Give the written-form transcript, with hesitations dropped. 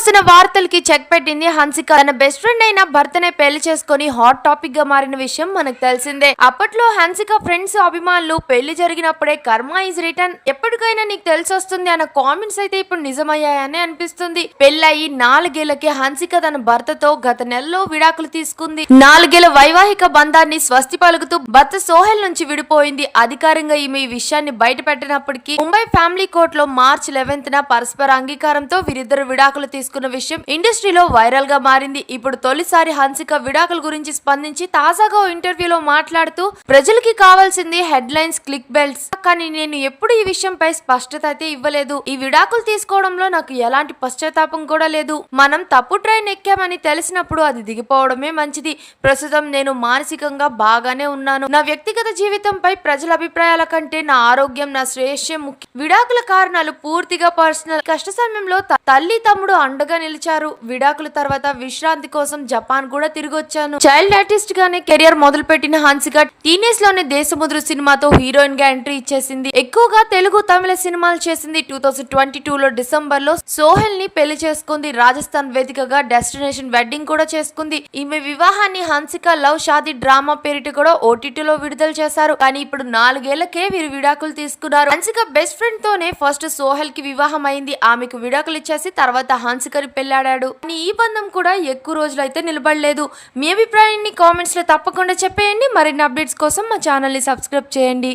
వస్తున్న వార్తలకి చెక్ పెట్టింది హన్సిక. తన బెస్ట్ ఫ్రెండ్ అయిన భర్తనే పెళ్లి చేసుకుని హాట్ టాపిక్ గా మారిన విషయం మనకు తెలిసిందే. అప్పట్లో హన్సిక ఫ్రెండ్స్ అభిమానులు పెళ్లి జరిగినప్పుడే కర్మ ఈజ్ రిటర్న్, ఎప్పటికైనా నీకు తెలిసి వస్తుంది అన్న కామెంట్స్ అయితే ఇప్పుడు నిజమయ్యాయని అనిపిస్తుంది. పెళ్లయి 4 ఏళ్లకే హన్సిక తన భర్తతో గత నెలలో విడాకులు తీసుకుంది. 4 ఏళ్ల వైవాహిక బంధాన్ని స్వస్తి పలుకుతూ భర్త సోహెల్ నుంచి విడిపోయింది. అధికారంగా ఈమె ఈ విషయాన్ని బయట పెట్టినప్పటికీ ముంబై ఫ్యామిలీ కోర్టులో మార్చి 11న పరస్పర అంగీకారంతో వీరిద్దరు విడాకులు తీసుకున్న విషయం ఇండస్ట్రీలో వైరల్ గా మారింది. ఇప్పుడు తొలిసారి హన్సిక విడాకుల గురించి స్పందించి తాజాగా ఓ ఇంటర్వ్యూలో మాట్లాడుతూ ప్రజలకి కావాల్సింది హెడ్ లైన్స్, క్లిక్ బెల్ట్స్, కానీ నేను ఎప్పుడు ఈ విషయంపై స్పష్టత అయితే ఇవ్వలేదు. ఈ విడాకులు తీసుకోవడంలో నాకు ఎలాంటి పశ్చాత్తాపం కూడా లేదు. మనం తప్పు ట్రైన్ ఎక్కామని తెలిసినప్పుడు అది దిగిపోవడమే మంచిది. ప్రస్తుతం నేను మానసికంగా బాగానే ఉన్నాను. నా వ్యక్తిగత జీవితంపై ప్రజల అభిప్రాయాల కంటే నా ఆరోగ్యం, నా శ్రేయస్సే ముఖ్యం. విడాకుల కారణాలు పూర్తిగా పర్సనల్. కష్ట సమయంలో తల్లి తమ్ముడు అండగా నిలిచారు. విడాకుల తర్వాత విశ్రాంతి కోసం జపాన్ కూడా తిరిగి వచ్చాను. చైల్డ్ ఆర్టిస్ట్ గానే కెరియర్ మొదలుపెట్టిన హన్సిక టీనేజ్ లోనే దేశముద్రు సినిమాతో హీరోయిన్ గా ఎంట్రీ ఇచ్చేసింది. ఎక్కువగా తెలుగు, తమిళ సినిమాలు చేసింది. 2022లో డిసెంబర్ లో సోహెల్ ని పెళ్లి చేసుకుంది. రాజస్థాన్ వేదికగా డెస్టినేషన్ వెడ్డింగ్ కూడా చేసుకుంది. ఈమె వివాహాన్ని హన్సిక లవ్ షాదీ డ్రామా పేరిట కూడా ఓటీటీలో విడుదల చేశారు. కానీ ఇప్పుడు 4 ఏళ్లకే వీరు విడాకులు తీసుకున్నారు. హన్సిక బెస్ట్ ఫ్రెండ్ తోనే ఫస్ట్ సోహెల్ కి వివాహం అయింది. ఆమెకు విడాకులు ఇచ్చేసి తర్వాత హన్సికని పెళ్లాడాడు. కానీ ఈ బంధం కూడా ఎక్కువ రోజులు అయితే నిలబడలేదు. మీ అభిప్రాయాన్ని కామెంట్స్ లో తప్పకుండా చెప్పేయండి. మరిన్ని అప్డేట్స్ కోసం మా ఛానల్ ని సబ్స్క్రైబ్ చేయండి.